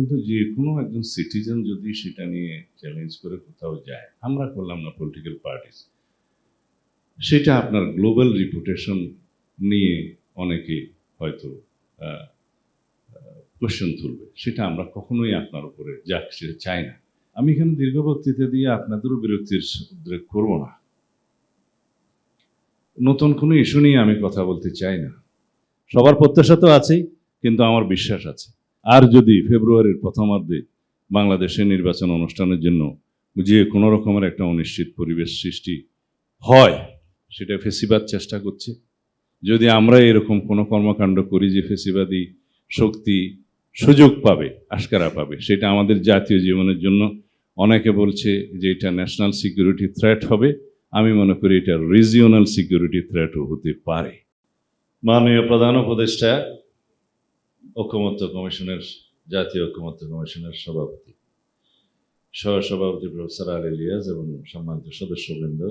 কিন্তু যে কোনো একজন সিটিজেন যদি সেটা নিয়ে চ্যালেঞ্জ করে কোথাও যায়, আমরা করলাম না পলিটিক্যাল পার্টিস, সেটা আপনার গ্লোবাল রিপুটেশন নিয়ে অনেকে হয়তো কোশ্চেন তুলবে, সেটা আমরা কখনোই আপনার উপরে যাক সেটা চাই না। আমি এখানে দীর্ঘ বক্তৃতা দিয়ে আপনাদেরও বিরক্তির উদ্রেক করব না। নতুন কোনো ইস্যু নিয়ে আমি কথা বলতে চাই না। সবার প্রত্যাশা তো আছেই, কিন্তু আমার বিশ্বাস আছে আর যদি ফেব্রুয়ারির প্রথমার্ধে বাংলাদেশের নির্বাচন অনুষ্ঠানের জন্য যে কোনো রকমের একটা অনিশ্চিত পরিবেশ সৃষ্টি হয়, সেটা ফেসিবাদ চেষ্টা করছে। যদি আমরা এরকম কোনো কর্মকাণ্ড করি যে ফেসিবাদী শক্তি সুযোগ পাবে, আশকারা পাবে, সেটা আমাদের জাতীয় জীবনের জন্য অনেকে বলছে যে এটা ন্যাশনাল সিকিউরিটি থ্রেট হবে। আমি মনে করি এটা রিজিওনাল সিকিউরিটি থ্রেটও হতে পারে। মাননীয় প্রধান উপদেষ্টা, ঐকমত্য কমিশনের, জাতীয় ঐকমত্য কমিশনের সভাপতি, সহসভাপতি প্রফেসর আলী ইলিয়াস এবং সম্মানিত সদস্যবৃন্দ,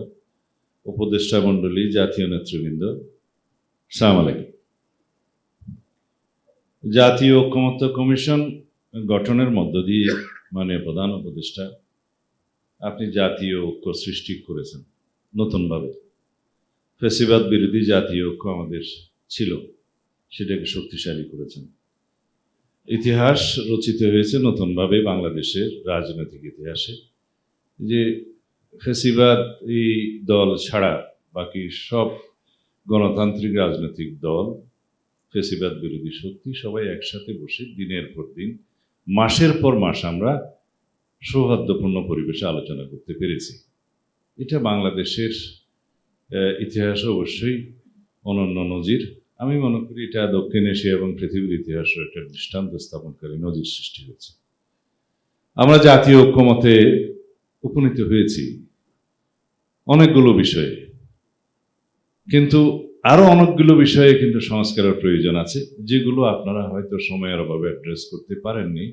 উপদেষ্টা মণ্ডলী, জাতীয় নেতৃবৃন্দ, আসসালামু আলাইকুম। জাতীয় ঐকমত্য কমিশন গঠনের মধ্য দিয়ে মাননীয় প্রধান উপদেষ্টা আপনি জাতীয় ঐক্য সৃষ্টি করেছেন নতুনভাবে। ফ্যাসিবাদ বিরোধী জাতীয় ঐক্য আমাদের ছিল, সেটাকে শক্তিশালী করেছেন। ইতিহাস রচিত হয়েছে নতুনভাবে বাংলাদেশের রাজনৈতিক ইতিহাসে, যে ফ্যাসিবাদ এই দল ছাড়া বাকি সব গণতান্ত্রিক রাজনৈতিক দল, ফ্যাসিবাদ বিরোধী শক্তি সবাই একসাথে বসে দিনের পর দিন, মাসের পর মাস আমরা সৌহার্দ্যপূর্ণ পরিবেশে আলোচনা করতে পেরেছি। এটা বাংলাদেশের ইতিহাসে অবশ্যই অনন্য নজির। আমি মনে করি এটা দক্ষিণ এশিয়া এবং পৃথিবীর ইতিহাসে একটা দৃষ্টান্ত স্থাপনকারী নজির সৃষ্টি হয়েছে। আমরা জাতীয় ঐক্যমতে উপনীত হয়েছি অনেকগুলো বিষয়ে, কিন্তু আরো অনেকগুলো বিষয়ে কিন্তু সংস্কারের প্রয়োজন আছে, যেগুলো আপনারা হয়তো সময়ের অভাবে অ্যাড্রেস করতে পারেননি,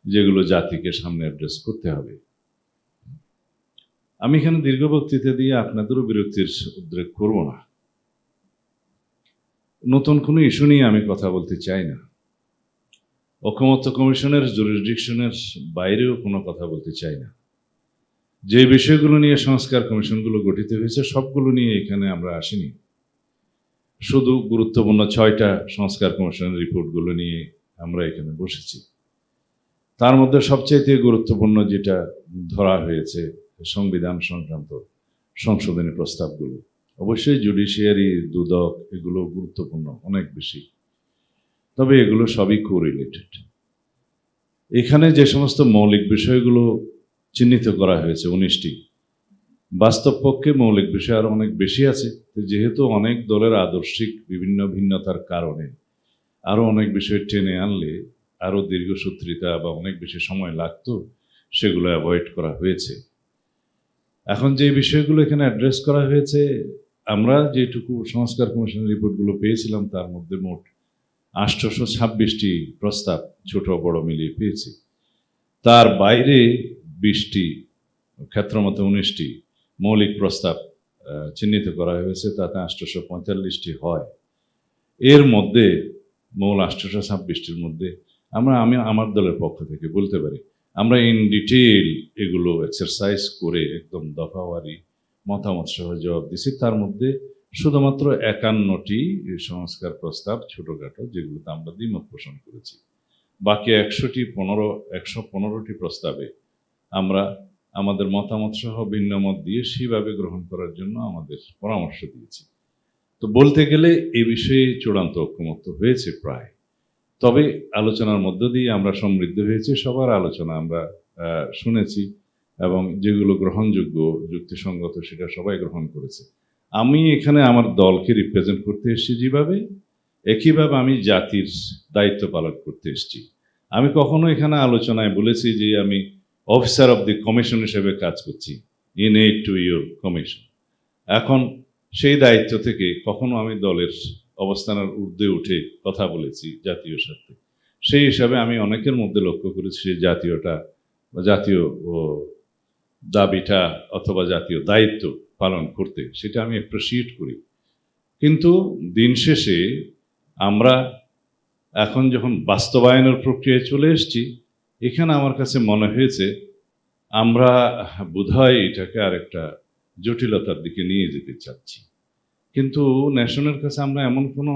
যেগুলো জাতিকে সামনে অ্যাড্রেস করতে হবে। আমি এখানে দীর্ঘ বক্তৃতা দিয়ে আপনাদেরও বিরক্তির উদ্রেক করব না। নতুন কোনো ইস্যু নিয়ে আমি কথা বলতে চাই না। ঐকমত্য কমিশনের জুরিসডিকশনের বাইরেও কোনো কথা বলতে চাই না। যে বিষয়গুলো নিয়ে সংস্কার কমিশনগুলো গঠিত হয়েছে সবগুলো নিয়ে এখানে আমরা আসিনি। শুধু গুরুত্বপূর্ণ 6টা সংস্কার কমিশনের রিপোর্টগুলো নিয়ে আমরা এখানে বসেছি। তার মধ্যে সবচেয়ে গুরুত্বপূর্ণ যেটা ধরা হয়েছে সংবিধান সংক্রান্ত সংশোধনী প্রস্তাবগুলো। অবশ্যই জুডিশিয়ারি, দুদক, এগুলো গুরুত্বপূর্ণ অনেক বেশি, তবে এগুলো সবই কোরিলেটেড। এখানে যে সমস্ত মৌলিক বিষয়গুলো চিহ্নিত করা হয়েছে 19টি, বাস্তব পক্ষে মৌলিক বিষয় আরো অনেক বেশি আছে। যেহেতু অনেক দলের আদর্শিক বিভিন্ন ভিন্নতার কারণে আরো অনেক বিষয় টেনে আনলে আরো দীর্ঘসূত্রিতা বা অনেক বেশি সময় লাগতো, সেগুলো অ্যাভয়েড করা হয়েছে। এখন যে বিষয়গুলো এখানে অ্যাড্রেস করা হয়েছে, আমরা যেটুকু সংস্কার কমিশনের রিপোর্টগুলো পেয়েছিলাম তার মধ্যে মোট 826টি প্রস্তাব ছোট বড় মিলিয়ে পেয়েছি। তার বাইরে 20টি, ক্ষেত্রমতে 19টি মৌলিক প্রস্তাব চিহ্নিত করা হয়েছে, তাতে 845টি হয়। এর মধ্যে মূল 826টির মধ্যে আমি আমার দলের পক্ষ থেকে বলতে পারি আমরা ইন ডিটেইল এগুলো এক্সারসাইজ করে একদম দফাওয়ারি মতামত সহ জবাব দিছি। তার মধ্যে শুধুমাত্র 51টি সংস্কার প্রস্তাব ছোটখাটো, যেগুলোতে আমরা দ্বিমত পোষণ করেছি। বাকি 115টি প্রস্তাবে আমরা আমাদের মতামত সহ ভিন্ন মত দিয়ে সেভাবে গ্রহণ করার জন্য আমাদের পরামর্শ দিয়েছি। তো বলতে গেলে এই বিষয়ে চূড়ান্ত ঐকমত্য হয়েছে প্রায়। তবে আলোচনার মধ্য দিয়ে আমরা সমৃদ্ধ হয়েছি, সবার আলোচনা আমরা শুনেছি এবং যেগুলো গ্রহণযোগ্য, যুক্তিসঙ্গত, সেটা সবাই গ্রহণ করেছে। আমি এখানে আমার দলকে রিপ্রেজেন্ট করতে এসেছি যেভাবে, একইভাবে আমি জাতির দায়িত্ব পালন করতে এসেছি। আমি কখনো এখানে আলোচনায় বলেছি যে আমি অফিসার অফ দি কমিশন হিসেবে কাজ করছি, in aid to your commission. এখন সেই দায়িত্ব থেকে কখনো আমি দলের অবস্থানের ঊর্ধ্বে উঠে কথা বলেছি জাতীয় স্বার্থে। সেই হিসাবে আমি অনেকের মধ্যে লক্ষ্য করেছি সেই জাতীয়টা বা জাতীয় দাবিটা অথবা জাতীয় দায়িত্ব পালন করতে, সেটা আমি অ্যাপ্রিসিয়েট করি। কিন্তু দিন শেষে আমরা এখন যখন বাস্তবায়নের প্রক্রিয়ায় চলে এসেছি, এখানে আমার কাছে মনে হয়েছে আমরা বোধহয় এটাকে আরেকটা জটিলতার দিকে নিয়ে যেতে চাচ্ছি। কিন্তু ন্যাশনের কাছে আমরা এমন কোনো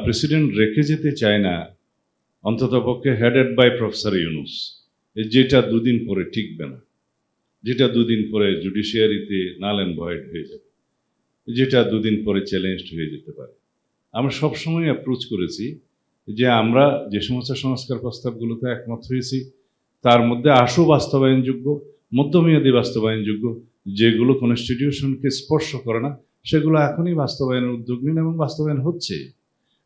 প্রেসিডেন্ট রেখে যেতে চাই না, অন্ততপক্ষে হেডেড বাই প্রফেসর ইউনুস, যেটা দুদিন পরে টিকবে না, যেটা দুদিন পরে জুডিশিয়ারিতে নাল অ্যান্ড ভয়েড হয়ে যাবে, যেটা দুদিন পরে চ্যালেঞ্জড হয়ে যেতে পারে। আমরা সবসময় অ্যাপ্রোচ করেছি যে আমরা যে সমস্ত সংস্কার প্রস্তাবগুলোতে একমত হয়েছি তার মধ্যে আশু বাস্তবায়নযোগ্য, মধ্যমেয়াদী বাস্তবায়নযোগ্য, যেগুলো কনস্টিটিউশনকে স্পর্শ করে না সেগুলো এখনই বাস্তবায়নের উদ্যোগ নিন, এবং বাস্তবায়ন হচ্ছে,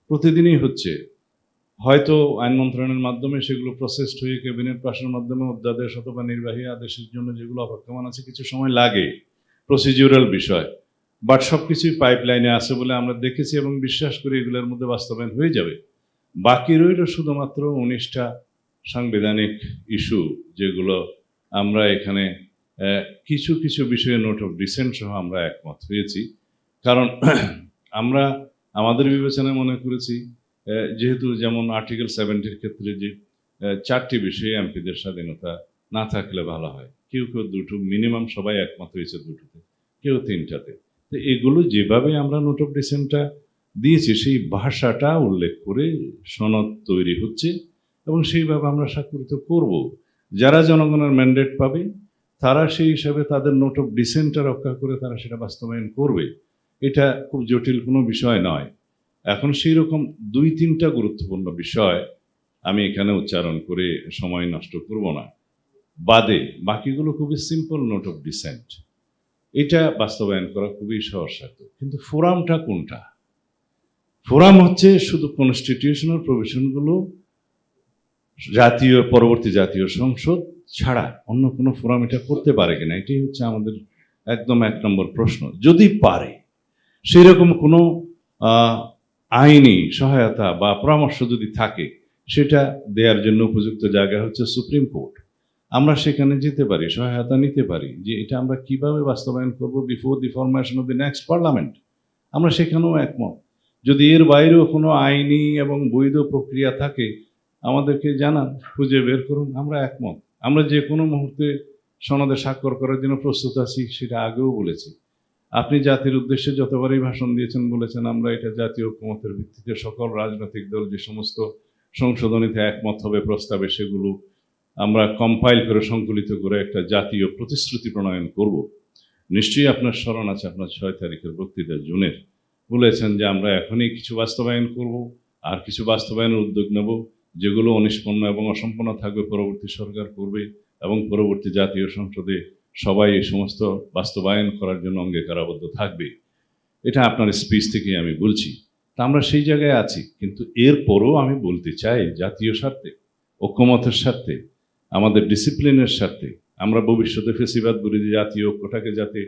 প্রতিদিনই হচ্ছে। হয়তো আইন মন্ত্রণালয়ের মাধ্যমে সেগুলো প্রসেসড হয়ে ক্যাবিনেট পাশের মাধ্যমে অধ্যাদেশ অথবা নির্বাহী আদেশের জন্য যেগুলো অপেক্ষমান আছে কিছু সময় লাগে, প্রসিডিউরাল বিষয়, বাট সব কিছুই পাইপলাইনে আছে বলে আমরা দেখেছি এবং বিশ্বাস করি এগুলোর মধ্যে বাস্তবায়ন হয়ে যাবে। বাকি রইল শুধুমাত্র 19টা সাংবিধানিক ইস্যু, যেগুলো আমরা এখানে কিছু কিছু বিষয়ে নোট অফ ডিসেন্ট সহ আমরা একমত হয়েছি। কারণ আমরা আমাদের বিবেচনায় মনে করেছি যেহেতু যেমন আর্টিকেল 70-র ক্ষেত্রে যে 4টি বিষয়ে এমপিদের স্বাধীনতা না থাকলে ভালো হয়, কেউ কেউ দুটো, মিনিমাম সবাই একমত হয়েছে দুটোতে, কেউ 3টাতে। তো এগুলো যেভাবে আমরা নোট অফ ডিসেন্টটা দিয়েছি সেই ভাষাটা উল্লেখ করে সনদ তৈরি হচ্ছে এবং সেইভাবে আমরা স্বাক্ষরিত করব। যারা জনগণের ম্যান্ডেট পাবে তারা সেই হিসাবে তাদের নোট অফ ডিসেন্টটা রক্ষা করে তারা সেটা বাস্তবায়ন করবে। এটা খুব জটিল কোনো বিষয় নয়। এখন সেই রকম 2-3টা গুরুত্বপূর্ণ বিষয় আমি এখানে উচ্চারণ করে সময় নষ্ট করব না, বাদে বাকিগুলো খুবই সিম্পল নোট অফ ডিসেন্ট। এটা বাস্তবায়ন করা খুবই সহজসাধ্য। কিন্তু ফোরামটা কোনটা? ফোরাম হচ্ছে শুধু কনস্টিটিউশনাল প্রভিশনগুলো পরবর্তী জাতীয় সংসদ ছাড়া অন্য কোনো ফোরাম এটা করতে পারে কিনা, এটাই হচ্ছে আমাদের একদম 1 নম্বর প্রশ্ন। যদি পারে, সেরকম কোনো আইনি সহায়তা বা পরামর্শ যদি থাকে, সেটা দেওয়ার জন্য উপযুক্ত জায়গা হচ্ছে সুপ্রিম কোর্ট। আমরা সেখানে যেতে পারি, সহায়তা নিতে পারি যে এটা আমরা কিভাবে বাস্তবায়ন করব before the formation of the next parliament. আমরা সেখানেও একমত। যদি এর বাইরেও কোনো আইনি এবং বৈধ প্রক্রিয়া থাকে আমাদেরকে জানান, খুঁজে বের করুন, আমরা একমত। আমরা যে কোনো মুহূর্তে সনদে স্বাক্ষর করার জন্য প্রস্তুত আছি, সেটা আগেও বলেছি। আপনি জাতির উদ্দেশ্যে যতবারই ভাষণ দিয়েছেন, বলেছেন আমরা এটা জাতীয় ঐকমত্যের ভিত্তিতে সকল রাজনৈতিক দল যে সমস্ত সংশোধনীতে একমত হবে প্রস্তাবে, সেগুলো আমরা কম্পাইল করে সংকলিত করে একটা জাতীয় প্রতিশ্রুতি প্রণয়ন করব। নিশ্চয়ই আপনার স্মরণ আছে আপনার 6 তারিখের বক্তৃতা জুনের বলেছেন যে আমরা এখনই কিছু বাস্তবায়ন করব, আর কিছু বাস্তবায়নের উদ্যোগ নেব, যেগুলো অনিষ্পন্ন এবং অসম্পূর্ণ থাকবে পরবর্তী সরকার করবে, এবং পরবর্তী জাতীয় সংসদে সবাই এই সমস্ত বাস্তবায়ন করার জন্য অঙ্গীকারাবদ্ধ থাকবে। এটা আপনার স্পিচ থেকে আমি বলছি। তা আমরা সেই জায়গায় আছি, কিন্তু এরপরও আমি বলতে চাই জাতীয় স্বার্থে, ঐকমত্যের স্বার্থে, আমাদের ডিসিপ্লিনের স্বার্থে, আমরা ভবিষ্যতে ফেসিবাদ বিরোধী জাতীয় ঐক্যটাকে যাতে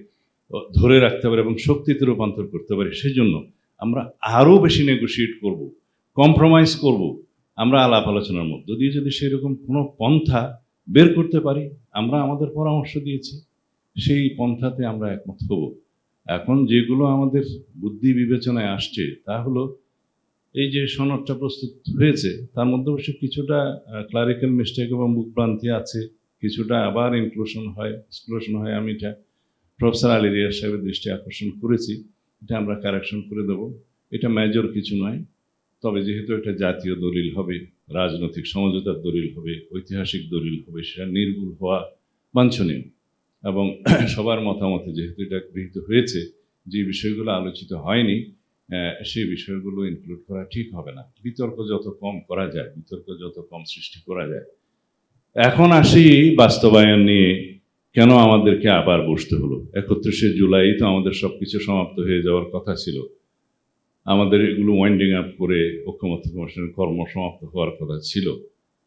ধরে রাখতে পারি এবং শক্তিতে রূপান্তর করতে পারি, সেজন্য আমরা আরও বেশি নেগোশিয়েট করব, কম্প্রোমাইজ করব। আমরা আলাপ আলোচনার মধ্য দিয়ে যদি সেরকম কোনো পন্থা বের করতে পারি, আমরা আমাদের পরামর্শ দিয়েছি, সেই পন্থাতে আমরা একমত হব। এখন যেগুলো আমাদের বুদ্ধি বিবেচনায় আসছে তা হলো এই যে সনদটা প্রস্তুত হয়েছে তার মধ্যে অবশ্য কিছুটা ক্লারিক্যাল মিস্টেক এবং ভুলভ্রান্তি আছে, কিছুটা আবার এক্সক্লুশন হয়। আমি এটা প্রফেসর আলী রিয়াজ সাহেবের দৃষ্টি আকর্ষণ করেছি, এটা আমরা কারেকশন করে দেব। এটা মেজর কিছু নয়, তবে যেহেতু এটা জাতীয় দলিল হবে, রাজনৈতিক সমঝোতার দলিল হবে, ঐতিহাসিক দলিল হবে, সেটা নির্ভুল হওয়া বাঞ্ছনীয়। এবং সবার মতামতে যেহেতু এটা গৃহীত হয়েছে, যে বিষয়গুলো আলোচিত হয়নি সেই বিষয়গুলো ইনক্লুড করা ঠিক হবে না। বিতর্ক যত কম করা যায়, বিতর্ক যত কম সৃষ্টি করা যায়। এখন আসি বাস্তবায়ন নিয়ে কেন আমাদেরকে আবার বসতে হলো। 31শে জুলাই তো আমাদের সবকিছু সমাপ্ত হয়ে যাওয়ার কথা ছিল, আমাদের এগুলো ওয়াইন্ডিং আপ করে ঐকমত্য কমিশনের কর্ম সমাপ্ত হওয়ার কথা ছিল।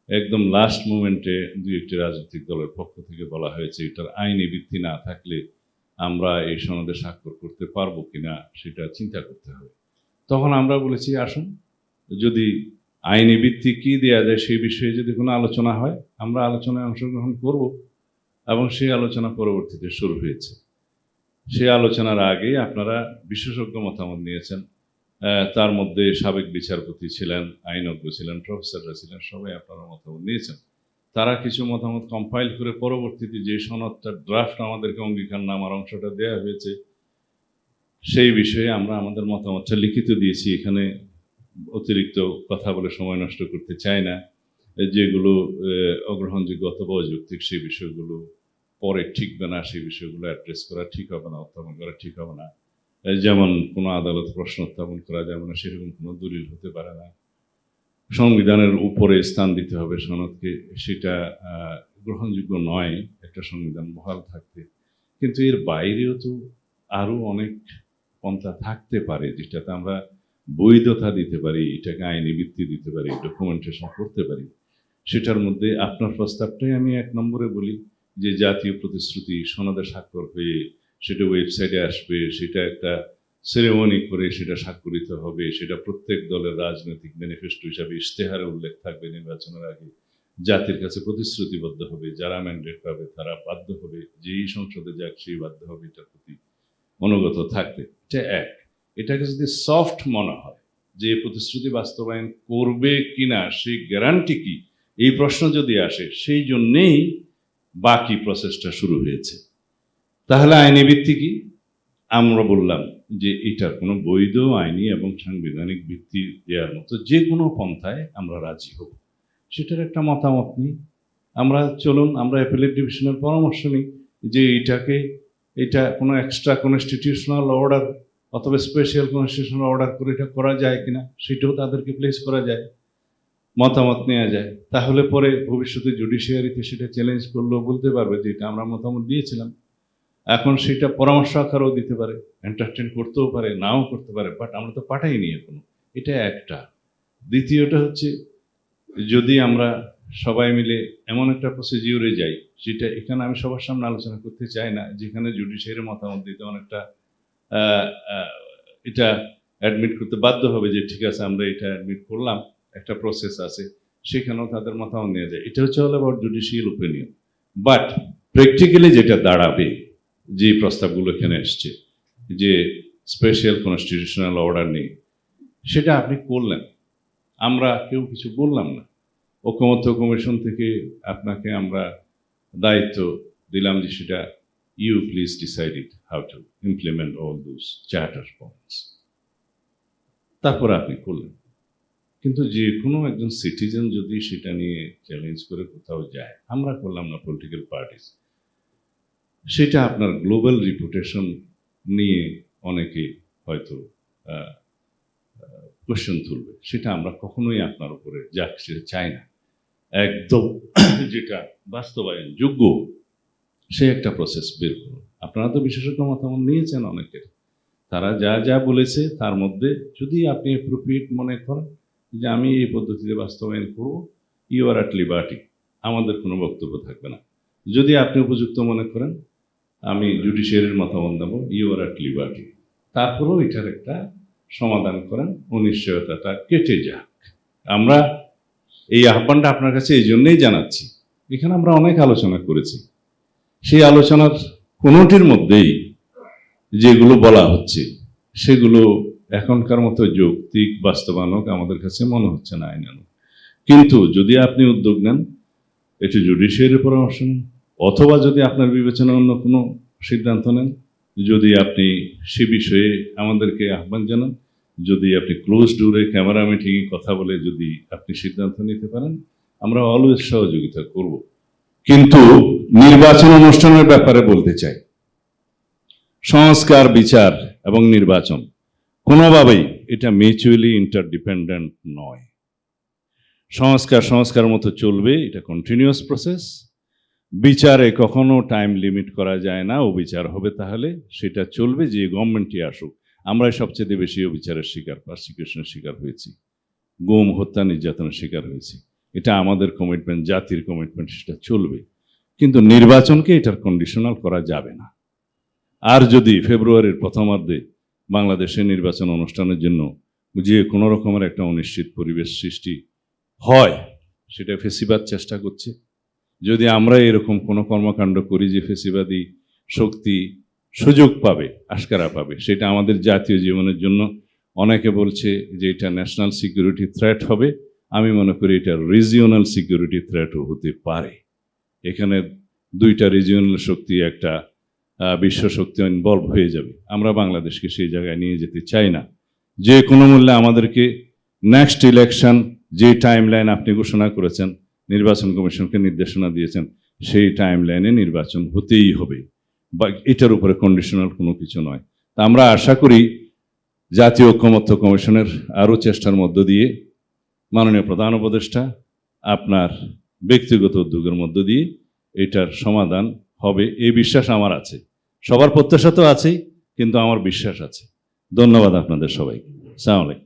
একদম লাস্ট মোমেন্টে 2-1টি রাজনৈতিক দলের পক্ষ থেকে বলা হয়েছে এটার আইনি ভিত্তি না থাকলে আমরা এই সনদে স্বাক্ষর করতে পারবো কিনা সেটা চিন্তা করতে হবে। তখন আমরা বলেছি আসুন, যদি আইনি ভিত্তি কী দেওয়া যায় সেই বিষয়ে যদি কোনো আলোচনা হয় আমরা আলোচনায় অংশগ্রহণ করব, এবং সেই আলোচনা পরবর্তীতে শুরু হয়েছে। সেই আলোচনার আগে আপনারা বিশেষজ্ঞ মতামত নিয়েছেন, তার মধ্যে সাবেক বিচারপতি ছিলেন, আইনজ্ঞ ছিলেন, প্রফেসররা ছিলেন, সবাই আপনারা মতামত নিয়েছেন। তারা কিছু মতামত কম্পাইল করে পরবর্তীতে যে সনদটা ড্রাফট আমাদেরকে অঙ্গীকারনামার অংশটা দেওয়া হয়েছে সেই বিষয়ে আমরা আমাদের মতামতটা লিখিত দিয়েছি। এখানে অতিরিক্ত কথা বলে সময় নষ্ট করতে চাই না। যেগুলো অগ্রহণযোগ্য অথবা অযৌক্তিক সেই বিষয়গুলো পরে ঠিকবে না, সেই বিষয়গুলো অ্যাড্রেস করা ঠিক হবে না, উত্থাপন করা ঠিক হবে না। যেমন কোনো আদালত প্রশ্ন উত্থাপন করা যাবে না, সেরকম কোনো দলিল হতে পারে না। সংবিধানের উপরে স্থান দিতে হবে সনদকে, সেটা গ্রহণযোগ্য নয় একটা সংবিধান বহাল থাকতে। কিন্তু এর বাইরেও তো আরো অনেক পন্থা থাকতে পারে যেটাতে আমরা বৈধতা দিতে পারি, এটাকে আইনি ভিত্তি দিতে পারি, ডকুমেন্টেশন করতে পারি। সেটার মধ্যে আপনার প্রস্তাবটাই আমি 1 নম্বরে বলি, যে জাতীয় প্রতিশ্রুতি সনদে স্বাক্ষর হয়ে সেটা ওয়েবসাইটে আসবে, সেটা একটা সেরেমনি করে সেটা স্বাক্ষরিত হবে, সেটা প্রত্যেক দলের রাজনৈতিক ম্যানিফেস্টো হিসাবে ইশতেহারে উল্লেখ থাকবে, নির্বাচনের আগে জাতির কাছে প্রতিশ্রুতিবদ্ধ হবে, যারা ম্যান্ডেট পাবে তারা বাধ্য হবে, যেই সংসদে যাক সেই বাধ্য হবে এটার প্রতি অনুগত থাকবে। এটা এক। এটাকে যদি সফট মনে হয় যে প্রতিশ্রুতি বাস্তবায়ন করবে কিনা সেই গ্যারান্টি কি, এই প্রশ্ন যদি আসে, সেই জন্যেই বাকি প্রসেসটা শুরু হয়েছে। তাহলে আইনি ভিত্তি কি? আমরা বললাম যে এটার কোনো বৈধ আইনি এবং সাংবিধানিক ভিত্তি দেওয়ার মতো যে কোনো পন্থায় আমরা রাজি হব। সেটার একটা মতামত নিই আমরা। চলুন আমরা অ্যাপেলেট ডিভিশনের পরামর্শ নিই যে এটা কোনো এক্সট্রা কনস্টিটিউশনাল অর্ডার অথবা স্পেশাল কনস্টিটিউশনাল অর্ডার করে এটা করা যায় কিনা, সেটাও তাদেরকে প্লেস করা যায়, মতামত নেওয়া যায়। তাহলে পরে ভবিষ্যতে জুডিশিয়ারিতে সেটা চ্যালেঞ্জ করলেও বলতে পারবে যে এটা আমরা মতামত দিয়েছিলাম। এখন সেটা পরামর্শ আকারেও দিতে পারে, এন্টারটেন করতেও পারে, নাও করতে পারে, বাট আমরা তো পাঠাইনি এখনো। এটা একটা। দ্বিতীয়টা হচ্ছে, যদি আমরা সবাই মিলে এমন একটা প্রসিডিউরে যাই, যেটা এখানে আমি সবার সামনে আলোচনা করতে চাই না, যেখানে জুডিশিয়ারির মতামত দিতে অনেকটা এটা অ্যাডমিট করতে বাধ্য হবে যে ঠিক আছে আমরা এটা অ্যাডমিট করলাম, একটা প্রসেস আছে, সেখানেও তাদের মতামত নিয়ে যায়। এটা হচ্ছে all about judicial opinion. But practically যেটা দাঁড়াবে, যে প্রস্তাবগুলো এখানে এসছে যে স্পেশাল কনস্টিটিউশনাল অর্ডার নেই, সেটা আপনি করলেন, আমরা কেউ কিছু বললাম না। ঐকমত্য কমিশন থেকে আপনাকে আমরা দায়িত্ব দিলাম যে সেটা you please decide it how to implement all those charter points, তারপর আপনি করলেন। কিন্তু যে কোনো একজন সিটিজেন যদি সেটা নিয়ে চ্যালেঞ্জ করে কোথাও যায়, আমরা করলাম না পলিটিক্যাল পার্টিস, সেটা আপনার গ্লোবাল রিপুটেশন নিয়ে অনেকে হয়তো কোশ্চেন তুলবে। সেটা আমরা কখনোই আপনার উপরে যাক সেটা চাই না। একদম যেটা বাস্তবায়ন যোগ্য সে একটা প্রসেস বের করুন। আপনারা তো বিশেষজ্ঞ মতামত নিয়েছেন অনেকের, তারা যা যা বলেছে তার মধ্যে যদি আপনি অ্যাপ্রোপ্রিয়েট মনে করেন যে আমি এই পদ্ধতিতে বাস্তবায়ন করব, ইউ আর অ্যাট লিবার্টি, আমাদের কোনো বক্তব্য থাকবে না। যদি আপনি উপযুক্ত মনে করেন আমি জুডিশিয়ারির মতামত দেব, ইউ আর অ্যাট লিবার্টি। তারপরেও এটার একটা সমাধান করেন, অনিশ্চয়তাটা কেটে যাক। আমরা এই আহ্বানটা আপনার কাছে এই জন্যই জানাচ্ছি, এখানে আমরা অনেক আলোচনা করেছি, সেই আলোচনার কোনোটির মধ্যেই যেগুলো বলা হচ্ছে সেগুলো এখনকার মতো যৌক্তিক বাস্তবায়নক আমাদের কাছে মনে হচ্ছে না আইনানুগ। কিন্তু যদি আপনি উদ্যোগ নেন, এটি জুডিশিয়ারির পরামর্শ নেন, অথবা যদি আপনার বিবেচনায় অন্য কোনো সিদ্ধান্ত নেন, যদি আপনি সে বিষয়ে আমাদেরকে আহ্বান জানান, যদি আপনি ক্লোজ ডোরে ক্যামেরা মিটিংয়ে কথা বলে যদি আপনি সিদ্ধান্ত নিতে পারেন, আমরা অলওয়েজ সহযোগিতা করব। কিন্তু নির্বাচন অনুষ্ঠানের ব্যাপারে বলতে চাই, সংস্কার, বিচার এবং নির্বাচন কোনোভাবেই এটা মিউচুয়ালি ইন্টারডিপেন্ডেন্ট নয়। সংস্কার মতো চলবে, এটা কন্টিনিউয়াস প্রসেস। বিচারে কখনো টাইম লিমিট করা যায় না, অবিচার হবে তাহলে সেটা চলবে, যে গভর্নমেন্টই আসুক। আমরা সবচেয়ে বেশি অবিচারের শিকার, পারসিকিউশনের শিকার হয়েছি, গুম, হত্যা, নির্যাতনের শিকার হয়েছি। এটা আমাদের কমিটমেন্ট, জাতির কমিটমেন্ট, সেটা চলবে। কিন্তু নির্বাচনকে এটার কন্ডিশনাল করা যাবে না। আর যদি ফেব্রুয়ারির প্রথমার্ধে বাংলাদেশে নির্বাচন অনুষ্ঠানের জন্য যে কোনো রকমের একটা অনিশ্চিত পরিবেশ সৃষ্টি হয়, সেটা ফেসিবাদ চেষ্টা করছে। যদি আমরা এরকম কোনো কর্মকাণ্ড করি যে ফেসিবাদী শক্তি সুযোগ পাবে, আশকারা পাবে, সেটা আমাদের জাতীয় জীবনের জন্য অনেকে বলছে যে এটা ন্যাশনাল সিকিউরিটি থ্রেট হবে, আমি মনে করি এটা রিজিওনাল সিকিউরিটি থ্রেটও হতে পারে। এখানে দুইটা রিজিওনাল শক্তি, একটা বিশ্ব শক্তি ইনভলভ হয়ে যাবে। আমরা বাংলাদেশকে সেই জায়গায় নিয়ে যেতে চাই না। যে কোনো মূল্যে আমাদেরকে নেক্সট ইলেকশন, যে টাইম লাইন আপনি ঘোষণা করেছেন, নির্বাচন কমিশনকে নির্দেশনা দিয়েছেন, সেই টাইম লাইনে নির্বাচন হতেই হবে, বা এটার উপরে কন্ডিশনাল কোনো কিছু নয়। তা আমরা আশা করি জাতীয় ঐকমত্য কমিশনের আরও চেষ্টার মধ্য দিয়ে, মাননীয় প্রধান উপদেষ্টা আপনার ব্যক্তিগত উদ্যোগের মধ্য দিয়ে এটার সমাধান হবে, এই বিশ্বাস আমার আছে। সবার প্রত্যাশা তো আছেই, কিন্তু আমার বিশ্বাস আছে। ধন্যবাদ আপনাদের সবাইকে। আসসালামু আলাইকুম।